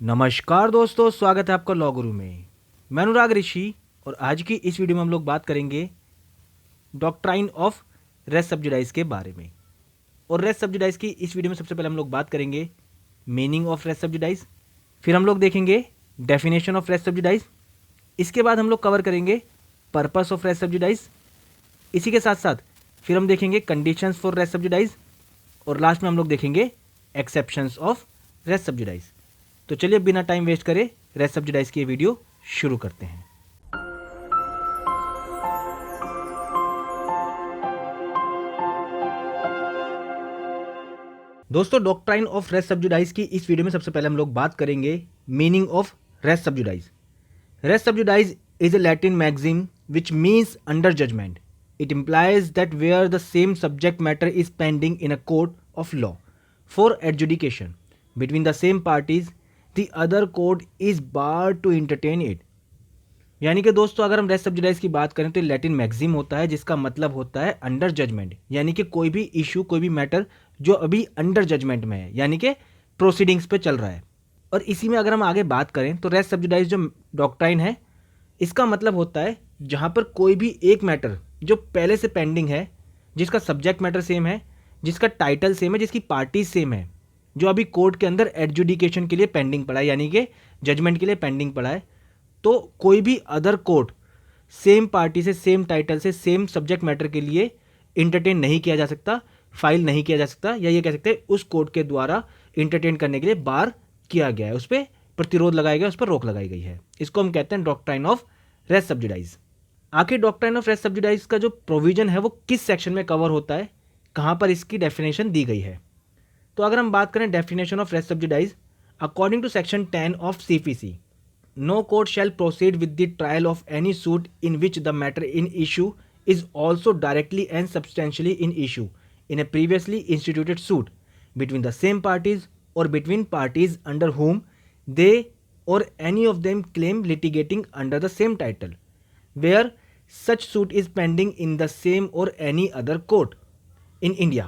नमस्कार दोस्तों, स्वागत है आपका लॉ गुरु में। मैं अनुराग ऋषि और आज की इस वीडियो में हम लोग बात करेंगे डॉक्ट्राइन ऑफ रेस सब्जुडाइज के बारे में। और रेस सब्जुडाइज की इस वीडियो में सबसे पहले हम लोग बात करेंगे मीनिंग ऑफ रेस सब्जुडाइज, फिर हम लोग देखेंगे डेफिनेशन ऑफ रेस सब्जुडाइज, इसके बाद हम लोग कवर करेंगे पर्पस ऑफ रेस सब्जुडाइज, इसी के साथ साथ फिर हम देखेंगे कंडीशंस फॉर रेस सब्जुडाइज और लास्ट में हम लोग देखेंगे एक्सेप्शंस ऑफ रेस सब्जुडाइज। तो चलिए बिना टाइम वेस्ट करे रेस सब्जुडाइज की वीडियो शुरू करते हैं। दोस्तों, डॉक्ट्राइन ऑफ रेस सब्जुडाइज की इस वीडियो में सबसे पहले हम लोग बात करेंगे meaning of res sub judice. Res sub judice is a Latin magazine which means under judgement. It implies that where the same subject matter is pending in a court of law for adjudication between the same parties, the other court is barred to entertain it. यानी कि दोस्तों, अगर हम race सब्जुडाइज की बात करें तो Latin maxim होता है जिसका मतलब होता है अंडर जजमेंट, यानी कि कोई भी इशू, कोई भी मैटर जो अभी अंडर जजमेंट में है, यानी कि प्रोसीडिंग्स पे चल रहा है। और इसी में अगर हम आगे बात करें तो रेस सब्जुडाइज जो डॉक्ट्राइन है, इसका मतलब होता है जहाँ पर कोई भी एक मैटर जो पहले से पेंडिंग है, जिसका सब्जेक्ट मैटर सेम है, जिसका टाइटल सेम है, जिसकी पार्टी सेम है, जो अभी कोर्ट के अंदर एडजुडिकेशन के लिए पेंडिंग पड़ा है, यानी कि जजमेंट के लिए पेंडिंग पड़ा है, तो कोई भी अदर कोर्ट सेम पार्टी से, सेम टाइटल से, सेम सब्जेक्ट मैटर के लिए इंटरटेन नहीं किया जा सकता, फाइल नहीं किया जा सकता, या ये कह सकते हैं उस कोर्ट के द्वारा इंटरटेन करने के लिए बार किया गया है, उस पर प्रतिरोध लगाया गया, उस पर रोक लगाई गई है। इसको हम कहते हैं डॉक्ट्राइन ऑफ रेस सब्जुडाइज। आखिर डॉक्ट्राइन ऑफ रेस सब्जुडाइज का जो प्रोविजन है वो किस सेक्शन में कवर होता है, कहाँ पर इसकी डेफिनेशन दी गई है? तो अगर हम बात करें definition of res sub judice, according to section 10 of CPC, no court shall proceed with the trial of any suit in which the matter in issue is also directly and substantially in issue in a previously instituted suit between the same parties or between parties under whom they or any of them claim litigating under the same title, where such suit is pending in the same or any other court in India,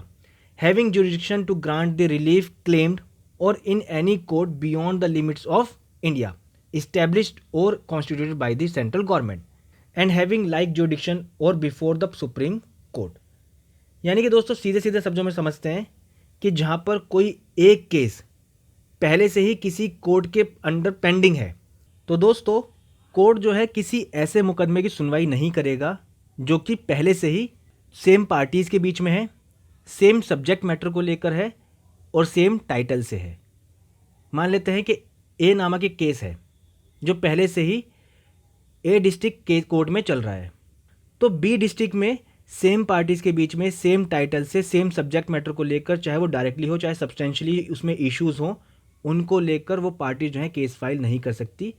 having jurisdiction to grant the relief claimed, or in any court beyond the limits of India, established or constituted by the central government, and having like jurisdiction or before the Supreme Court. यानी कि दोस्तों, सीधे सीधे शब्दों में समझते हैं कि जहाँ पर कोई एक केस पहले से ही किसी कोर्ट के अंडर पेंडिंग है, तो दोस्तों कोर्ट जो है किसी ऐसे मुकदमे की सुनवाई नहीं करेगा जो कि पहले से ही सेम पार्टीज़ के बीच में है, सेम सब्जेक्ट मैटर को लेकर है और सेम टाइटल से है। मान लेते हैं कि ए नामक एक केस है जो पहले से ही ए डिस्ट्रिक्ट के कोर्ट में चल रहा है, तो बी डिस्ट्रिक्ट में सेम पार्टीज़ के बीच में सेम टाइटल से, सेम सब्जेक्ट मैटर को लेकर, चाहे वो डायरेक्टली हो चाहे सब्सटेंशियली उसमें इश्यूज़ हों, उनको लेकर वो पार्टी जो है केस फाइल नहीं कर सकती।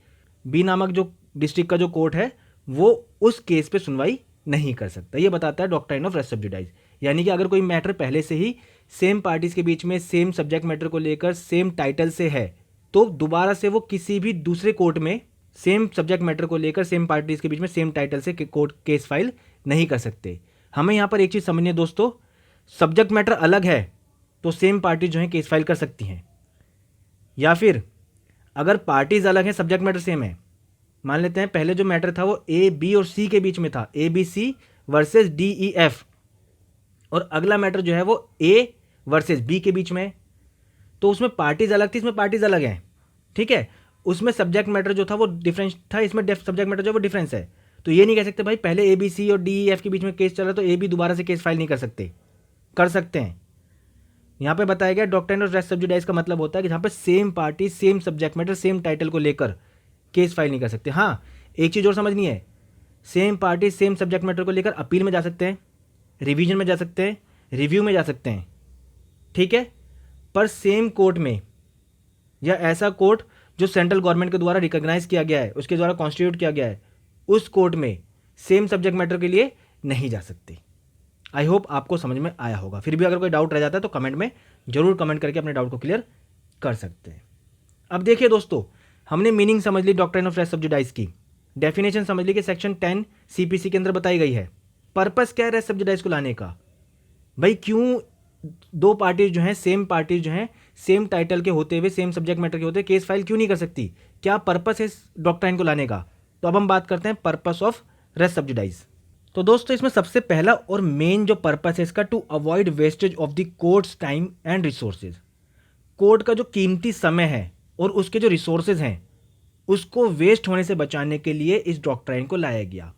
बी नामक जो डिस्ट्रिक्ट का जो कोर्ट है वो उस केस पे सुनवाई नहीं कर सकता। ये बताता है डॉक्ट्राइन ऑफ रेस सब्जुडाइज। यानी कि अगर कोई मैटर पहले से ही सेम पार्टीज़ के बीच में सेम सब्जेक्ट मैटर को लेकर सेम टाइटल से है, तो दोबारा से वो किसी भी दूसरे कोर्ट में सेम सब्जेक्ट मैटर को लेकर सेम पार्टीज़ के बीच में सेम टाइटल से कोर्ट केस फाइल नहीं कर सकते। हमें यहाँ पर एक चीज़ समझनी है दोस्तों, सब्जेक्ट मैटर अलग है तो सेम पार्टी जो है केस फाइल कर सकती हैं, या फिर अगर पार्टीज अलग हैं, सब्जेक्ट मैटर सेम है, मान लेते हैं पहले जो मैटर था वो ए बी और सी के बीच में था, ABC वर्सेस DEF, और अगला मैटर जो है वो ए वर्सेस बी के बीच में है, तो उसमें पार्टीज अलग थी, इसमें पार्टीज अलग हैं, ठीक है। उसमें सब्जेक्ट मैटर जो था वो डिफरेंस था, इसमें सब्जेक्ट मैटर जो है वो डिफरेंस है। तो ये नहीं कह सकते भाई पहले ABC और DEF के बीच में केस चल रहा है तो AB दोबारा से केस फाइल नहीं कर सकते, कर सकते हैं। यहाँ पे बताया गया डॉक्ट्राइन ऑफ रेस सब्जुडाइज का मतलब होता है कि जहाँ पे same party, same subject matter, same title को लेकर केस फाइल नहीं कर सकते। हाँ, एक चीज़ और समझनी है, same party same subject matter को लेकर अपील में जा सकते हैं, रिवीजन में जा सकते हैं, रिव्यू में जा सकते हैं, ठीक है। पर सेम कोर्ट में या ऐसा कोर्ट जो सेंट्रल गवर्नमेंट के द्वारा रिकॉग्नाइज किया गया है, उसके द्वारा कॉन्स्टिट्यूट किया गया है, उस कोर्ट में सेम सब्जेक्ट मैटर के लिए नहीं जा सकते। आई होप आपको समझ में आया होगा। फिर भी अगर कोई डाउट रह जाता है तो कमेंट में जरूर कमेंट करके अपने डाउट को क्लियर कर सकते हैं। अब देखिए दोस्तों, हमने मीनिंग समझ ली डॉक्ट्राइन ऑफ रेस सब्जुडाइज की, डेफिनेशन समझ ली कि सेक्शन 10 CPC के अंदर बताई गई है। पर्पस क्या है रेस सब्जुडाइज को लाने का? भाई क्यों दो पार्टीज जो हैं, सेम पार्टीज जो हैं सेम टाइटल के होते हुए, सेम सब्जेक्ट मैटर के होते हुए केस फाइल क्यों नहीं कर सकती? क्या पर्पस है इस डॉक्ट्राइन को लाने का? तो अब हम बात करते हैं पर्पस ऑफ रेस सब्जुडाइज। तो दोस्तों इसमें सबसे पहला और मेन जो पर्पस है इसका, to avoid wastage of the court's time and resources. Court का जो कीमती समय है और उसके जो रिसोर्सेज हैं उसको वेस्ट होने से बचाने के लिए इस डॉक्ट्राइन को लाया गया।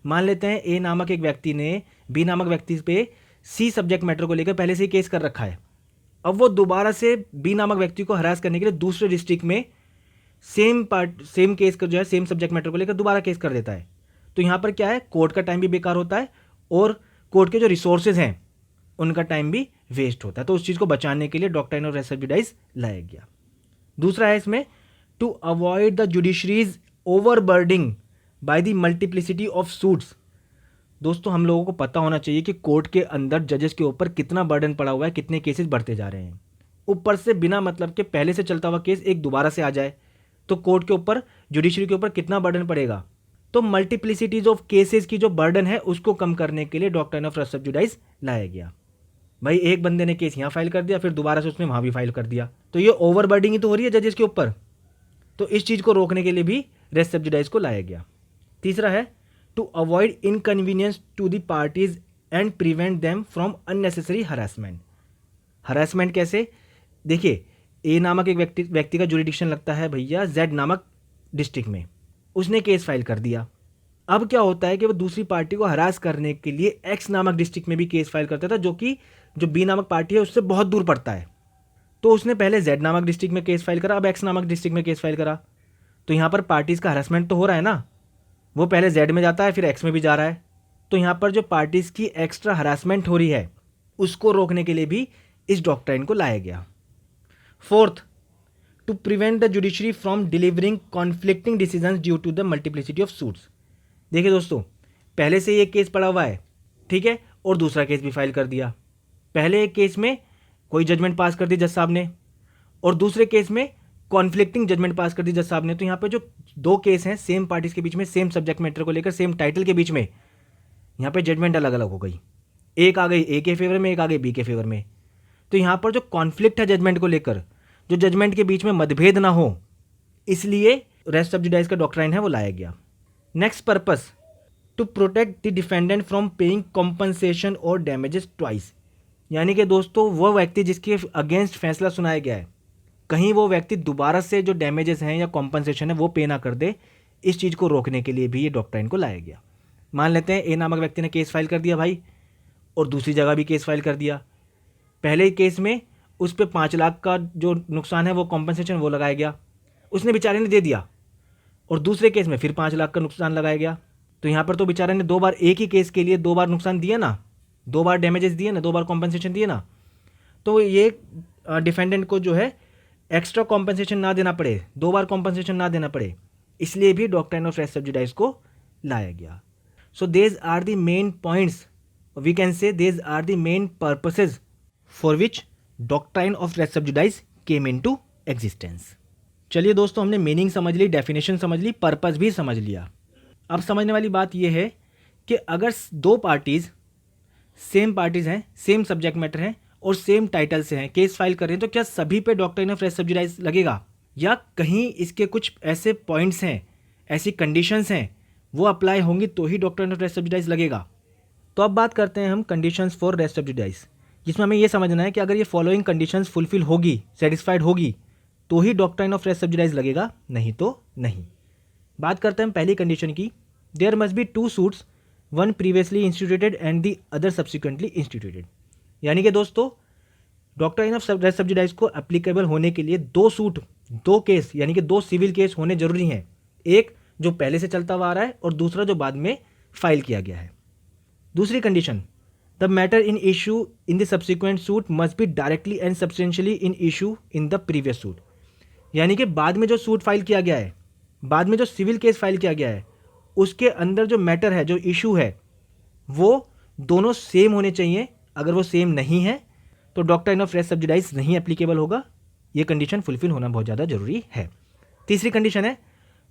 मान लेते हैं ए नामक एक व्यक्ति ने बी नामक व्यक्ति पे सी सब्जेक्ट मैटर को लेकर पहले से ही केस कर रखा है। अब वो दोबारा से बी नामक व्यक्ति को हरास करने के लिए दूसरे डिस्ट्रिक्ट में सेम केस का जो है, सेम सब्जेक्ट मैटर को लेकर दोबारा केस कर देता है। तो यहाँ पर क्या है, कोर्ट का टाइम भी बेकार होता है और कोर्ट के जो रिसोर्सेज हैं उनका टाइम भी वेस्ट होता है। तो उस चीज़ को बचाने के लिए डॉक्ट्राइन ऑफ रेस सब्जुडाइज लाया गया। दूसरा है इसमें, to avoid the judiciary's overburdening by the multiplicity of suits. दोस्तों हम लोगों को पता होना चाहिए कि कोर्ट के अंदर जजेस के ऊपर कितना बर्डन पड़ा हुआ है, कितने केसेस बढ़ते जा रहे हैं। ऊपर से बिना मतलब के पहले से चलता हुआ केस एक दोबारा से आ जाए तो कोर्ट के ऊपर, जुडिशरी के ऊपर कितना बर्डन पड़ेगा। तो मल्टीप्लिसिटीज ऑफ केसेस की जो बर्डन है उसको कम करने के लिए डॉक्ट्राइन ऑफ रेस सब्जुडाइज लाया गया। भाई एक बंदे ने केस यहाँ फाइल कर दिया, फिर दोबारा से उसने वहाँ भी फाइल कर दिया, तो ये ओवरबर्डिंग ही तो हो रही है जजेस के ऊपर। तो इस चीज़ को रोकने के लिए भी रेस सब्जुडाइज को लाया गया। तीसरा है, to avoid inconvenience to the parties and prevent them from unnecessary harassment. Harassment कैसे? देखिए, ए नामक एक व्यक्ति का जुरिडिक्शन लगता है भैया जेड नामक डिस्ट्रिक्ट में, उसने केस फाइल कर दिया। अब क्या होता है कि वो दूसरी पार्टी को हरास करने के लिए एक्स नामक डिस्ट्रिक्ट में भी केस फाइल करता था, जो कि जो बी नामक पार्टी है उससे बहुत दूर पड़ता है। तो उसने पहले जेड नामक डिस्ट्रिक्ट में केस फाइल करा, अब एक्स नामक डिस्ट्रिक्ट में केस फाइल करा। तो यहाँ पर पार्टीज़ का हरासमेंट तो हो रहा है ना, वो पहले जेड में जाता है फिर एक्स में भी जा रहा है। तो यहाँ पर जो पार्टीज़ की एक्स्ट्रा हरासमेंट हो रही है उसको रोकने के लिए भी इस डॉक्ट्राइन को लाया गया। Fourth, to prevent the judiciary from delivering conflicting decisions due to the multiplicity of suits. देखिए दोस्तों, पहले से ये केस पड़ा हुआ है, ठीक है, और दूसरा केस भी फाइल कर दिया। पहले एक केस में कोई जजमेंट पास कर दी जज साहब ने, और दूसरे केस में कॉन्फ्लिक्टिंग जजमेंट पास कर दी जज साहब ने। तो यहाँ पे जो दो केस हैं सेम पार्टीज के बीच में, सेम सब्जेक्ट मैटर को लेकर, सेम टाइटल के बीच में, यहाँ पे जजमेंट अलग अलग हो गई। एक आ गई ए के फेवर में, एक आ गई बी के फेवर में। तो यहाँ पर जो कॉन्फ्लिक्ट है जजमेंट को लेकर, जो जजमेंट के बीच में मतभेद ना हो, इसलिए रेस सब्जुडाइज का डॉक्ट्राइन है वो लाया गया। Next purpose, to protect the defendant from paying compensation और डैमेजेस ट्वाइस। यानी कि दोस्तों वो व्यक्ति जिसके अगेंस्ट फैसला सुनाया गया है, कहीं वो व्यक्ति दोबारा से जो डैमेजेस हैं या कॉम्पनसेशन है वो पे ना कर दे। इस चीज़ को रोकने के लिए भी ये डॉक्ट्राइन को लाया गया। मान लेते हैं ए नामक व्यक्ति ने केस फाइल कर दिया भाई, और दूसरी जगह भी केस फाइल कर दिया। पहले केस में उस पर 5 लाख का जो नुकसान है वो कॉम्पनसेशन वो लगाया गया, उसने बेचारे ने दे दिया, और दूसरे केस में फिर 5 लाख का नुकसान लगाया गया। तो यहाँ पर तो बेचारे ने 2 बार एक ही केस के लिए 2 बार नुकसान दिया ना, 2 बार डैमेजेस दिए ना, 2 बार कॉम्पनसेशन दिए ना। तो ये डिफेंडेंट को जो है एक्स्ट्रा कॉम्पनसेशन ना देना पड़े, 2 बार कॉम्पनसेशन ना देना पड़े, इसलिए भी डॉक्ट्राइन ऑफ रेस सब्जुडाइज को लाया गया। So these are the main points, we can say these are the main purposes for which doctrine of res sub judice came into existence. चलिए दोस्तों, हमने मीनिंग समझ ली, डेफिनेशन समझ ली, पर्पस भी समझ लिया। अब समझने वाली बात यह है कि अगर 2 पार्टीज़ सेम पार्टीज़ हैं, सेम सब्जेक्ट मैटर हैं और सेम टाइटल से हैं, केस फाइल कर रहे हैं, तो क्या सभी पे डॉक्ट्राइन ऑफ रेस सब्जुडाइज लगेगा, या कहीं इसके कुछ ऐसे पॉइंट्स हैं, ऐसी कंडीशंस हैं वो अप्लाई होंगी तो ही डॉक्ट्राइन ऑफ रेस सब्जुडाइज लगेगा। तो अब बात करते हैं हम कंडीशंस फॉर रेस सब्जुडाइज, जिसमें हमें ये समझना है कि अगर ये फॉलोइंग कंडीशंस फुलफिल होगी, सेटिस्फाइड होगी, तो ही डॉक्ट्राइन ऑफ रेस सब्जुडाइज लगेगा, नहीं तो नहीं। बात करते हैं हम पहली कंडीशन की, there must be 2 suits, one previously instituted and the other subsequently instituted. यानी कि दोस्तों डॉक्ट्राइन ऑफ रेस सब्जुडाइज को एप्लीकेबल होने के लिए 2 सूट, 2 केस यानी कि 2 सिविल केस होने जरूरी हैं। एक जो पहले से चलता हुआ आ रहा है और दूसरा जो बाद में फाइल किया गया है। दूसरी condition, the matter in issue in the subsequent suit must be directly and substantially in issue in the previous suit. यानी कि बाद में जो सूट फाइल किया गया है, बाद में जो सिविल केस फाइल किया गया है, उसके अंदर जो मैटर है, जो इशू है, वो दोनों सेम होने चाहिए। अगर वो सेम नहीं है तो डॉक्ट्राइन ऑफ रेस सब्जुडाइज नहीं एप्लीकेबल होगा। ये कंडीशन फुलफिल होना बहुत ज़्यादा जरूरी है। तीसरी कंडीशन है,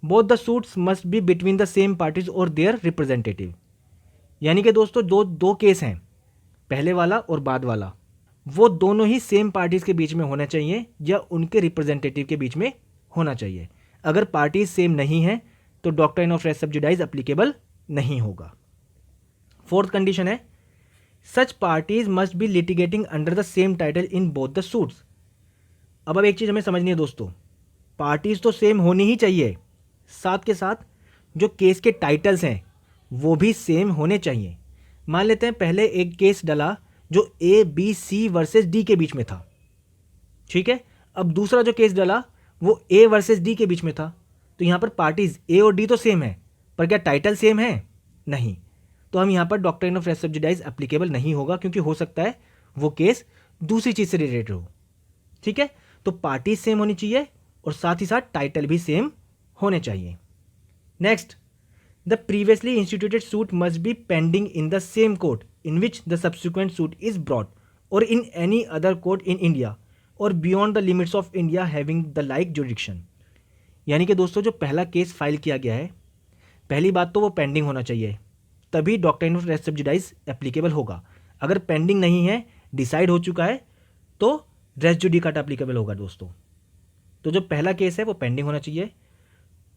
both the suits must be between the same parties और देयर रिप्रेजेंटेटिव। यानी कि दोस्तों दो केस हैं, पहले वाला और बाद वाला, वो दोनों ही सेम पार्टीज के बीच में होना चाहिए या उनके रिप्रेजेंटेटिव के बीच में होना चाहिए। अगर पार्टीज सेम नहीं है तो doctrine of res sub judice applicable नहीं होगा। फोर्थ कंडीशन है such parties must be litigating under the same title in both the suits. अब एक चीज हमें समझनी है दोस्तों, पार्टीज तो सेम होनी ही चाहिए, साथ के साथ जो केस के टाइटल्स हैं वो भी सेम होने चाहिए। मान लेते हैं पहले एक केस डला जो ABC वर्सेस D के बीच में था, ठीक है। अब दूसरा जो केस डला वो A वर्सेस D के बीच में था, तो यहाँ पर पार्टीज A और D तो सेम है, पर क्या टाइटल सेम है? नहीं। तो हम यहाँ पर doctrine of res sub judice applicable नहीं होगा, क्योंकि हो सकता है वो केस दूसरी चीज से रिलेटेड हो, ठीक है। तो पार्टीज सेम होनी चाहिए और साथ ही साथ टाइटल भी सेम होने चाहिए। Next, the previously instituted suit must be pending in the same court in which the subsequent suit is brought or in any other court in India or beyond the limits of India having the like jurisdiction. यानी कि दोस्तों जो पहला case file किया गया है, पहली बात तो वो पेंडिंग होना चाहिए, तभी doctrine of res sub judice applicable होगा। अगर पेंडिंग नहीं है, डिसाइड हो चुका है, तो रेस जुडिकाटा एप्लीकेबल होगा दोस्तों। तो जो पहला केस है वो पेंडिंग होना चाहिए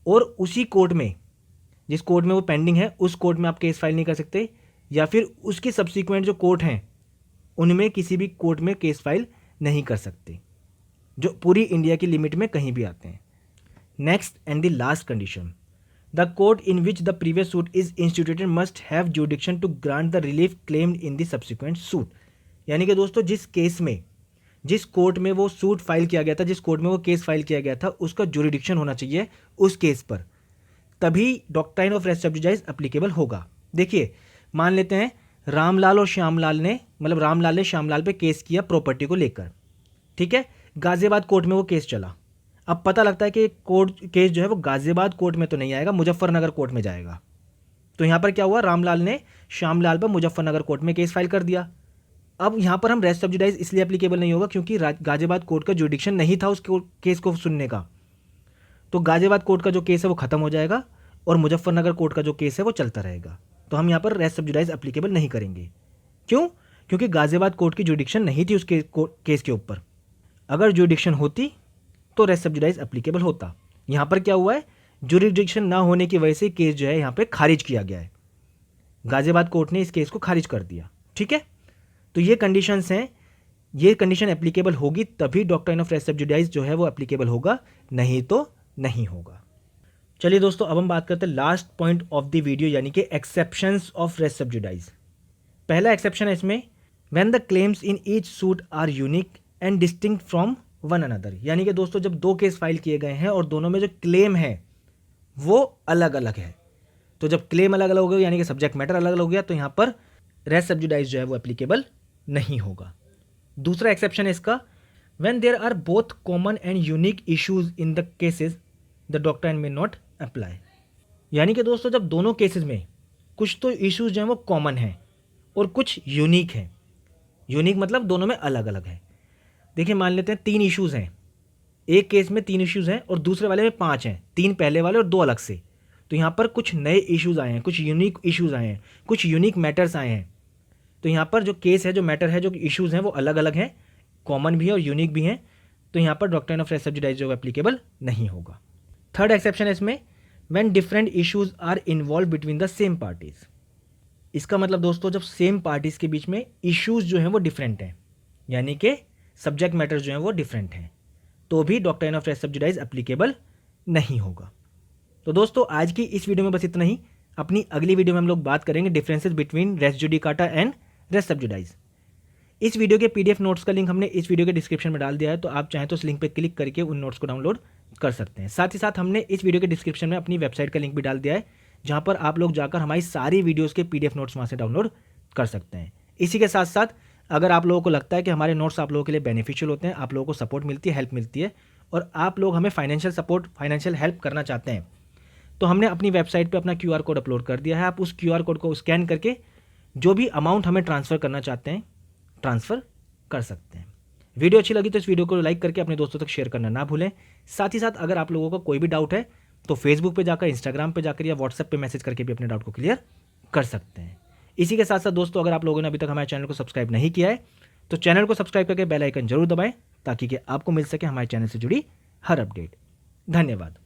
और उसी कोर्ट में, जिस कोर्ट में वो पेंडिंग है उस कोर्ट में आप केस फाइल नहीं कर सकते, या फिर उसके सब्सिक्वेंट जो कोर्ट हैं उनमें किसी भी कोर्ट में केस फाइल नहीं कर सकते, जो पूरी इंडिया की लिमिट में कहीं भी आते हैं। Next and the last condition, the court in which the previous suit is instituted must have jurisdiction to grant the relief claimed in the subsequent suit. यानी कि दोस्तों जिस केस में, जिस कोर्ट में वो सूट फाइल किया गया था, जिस कोर्ट में वो केस फाइल किया गया था, उसका जुरिडिक्शन होना चाहिए उस केस पर, तभी doctrine of res sub judice applicable होगा। देखिए, मान लेते हैं रामलाल और श्यामलाल ने, मतलब रामलाल ने श्यामलाल पे केस किया प्रॉपर्टी को लेकर, ठीक है। गाजियाबाद कोर्ट में वो केस चला। अब पता लगता है कि कोर्ट केस जो है वो गाजियाबाद कोर्ट में तो नहीं आएगा, मुजफ्फरनगर कोर्ट में जाएगा। तो यहाँ पर क्या हुआ, रामलाल ने श्यामलाल पर मुजफ्फरनगर कोर्ट में केस फाइल कर दिया। अब यहाँ पर हम रेस सब्जुडाइज इसलिए एप्लीकेबल नहीं होगा क्योंकि गाजियाबाद कोर्ट का जुडिक्शन नहीं था उस केस को सुनने का। तो गाजियाबाद कोर्ट का जो केस है वो खत्म हो जाएगा और मुजफ्फरनगर कोर्ट का जो केस है वो चलता रहेगा। तो हम यहाँ पर रेस सब्जुडाइज एप्लीकेबल नहीं करेंगे। क्यों? क्योंकि गाजियाबाद कोर्ट की जुडिक्शन नहीं थी उस केस के ऊपर। अगर जुडिक्शन होती तो रेस सब्जुडाइज एप्लीकेबल होता। यहाँ पर क्या हुआ है, जुरिडिक्शन ना होने की वजह से केस जो है यहाँ पे खारिज किया गया है, गाजियाबाद कोर्ट ने इस केस को खारिज कर दिया, ठीक है। तो ये कंडीशंस हैं, ये कंडीशन एप्लीकेबल होगी तभी डॉक्ट्राइन ऑफ रेस सब्जुडाइज जो है वो एप्लीकेबल होगा, नहीं तो नहीं होगा। चलिए दोस्तों, अब हम बात करते हैं last point of the video, यानी कि एक्सेप्शंस ऑफ रेस सब्जुडाइज। पहला एक्सेप्शन है इसमें, when the claims in each suit are unique and distinct from one another. यानी कि दोस्तों जब दो केस फाइल किए गए हैं और दोनों में जो क्लेम है वो अलग अलग है, तो जब क्लेम अलग अलग हो गया यानी कि सब्जेक्ट मैटर अलग अलग हो गया, तो यहाँ पर रेस सब्जुडाइज जो है वो एप्लीकेबल नहीं होगा। दूसरा एक्सेप्शन है इसका, when there are both common and unique issues in the cases the doctrine में नॉट अप्लाई। यानी कि दोस्तों जब दोनों केसेस में कुछ तो इश्यूज जो हैं वो कॉमन हैं और कुछ यूनिक हैं। यूनिक मतलब दोनों में अलग अलग है। देखिए, मान लेते हैं 3 इश्यूज हैं, एक केस में 3 इश्यूज हैं और दूसरे वाले में 5 हैं, 3 पहले वाले और 2 अलग से। तो यहाँ पर कुछ नए इश्यूज आए हैं, कुछ यूनिक इश्यूज आए हैं, कुछ यूनिक मैटर्स आए हैं। तो यहाँ पर जो केस है, जो मैटर है, जो इश्यूज हैं वो अलग अलग हैं, कॉमन भी है और यूनिक भी हैं। तो यहाँ पर डॉक्ट्राइन ऑफ रेस सब्जुडाइज जो एप्लीकेबल नहीं होगा। थर्ड एक्सेप्शन है इसमें, when different issues are involve between the same parties. इसका मतलब दोस्तों जब सेम पार्टीज के बीच में इश्यूज जो हैं वो डिफरेंट हैं, यानी कि सब्जेक्ट मैटर जो हैं वो डिफरेंट हैं, तो भी doctrine of res sub judice applicable नहीं होगा। तो दोस्तों आज की इस वीडियो में बस इतना ही। अपनी अगली वीडियो में हम लोग बात करेंगे differences between res judicata and res sub judice. इस वीडियो के PDF नोट्स का लिंक हमने इस वीडियो के डिस्क्रिप्शन में डाल दिया है, तो आप चाहें तो उस लिंक पर क्लिक करके उन नोट्स को डाउनलोड कर सकते हैं। साथ ही साथ हमने इस वीडियो के डिस्क्रिप्शन में अपनी वेबसाइट का लिंक भी डाल दिया है, जहां पर आप लोग जाकर हमारी सारी वीडियोस के PDF नोट्स वहां से डाउनलोड कर सकते हैं। इसी के साथ साथ अगर आप लोगों को लगता है कि हमारे नोट्स आप लोगों के लिए बेनिफिशियल होते हैं, आप लोगों को सपोर्ट मिलती है, हेल्प मिलती है, और आप लोग हमें फाइनेंशियल सपोर्ट, फाइनेंशियल हेल्प करना चाहते हैं, तो हमने अपनी वेबसाइट पर अपना QR कोड अपलोड कर दिया है। आप उस QR कोड को स्कैन करके जो भी अमाउंट हमें ट्रांसफ़र करना चाहते हैं, ट्रांसफ़र कर सकते हैं। वीडियो अच्छी लगी तो इस वीडियो को लाइक करके अपने दोस्तों तक शेयर करना ना भूलें। साथ ही साथ अगर आप लोगों को कोई भी डाउट है तो फेसबुक पे जाकर, इंस्टाग्राम पे जाकर या व्हाट्सएप पे मैसेज करके भी अपने डाउट को क्लियर कर सकते हैं। इसी के साथ साथ दोस्तों, अगर आप लोगों ने अभी तक हमारे चैनल को सब्सक्राइब नहीं किया है तो चैनल को सब्सक्राइब करके बेल आइकन जरूर दबाएं ताकि कि आपको मिल सके हमारे चैनल से जुड़ी हर अपडेट। धन्यवाद।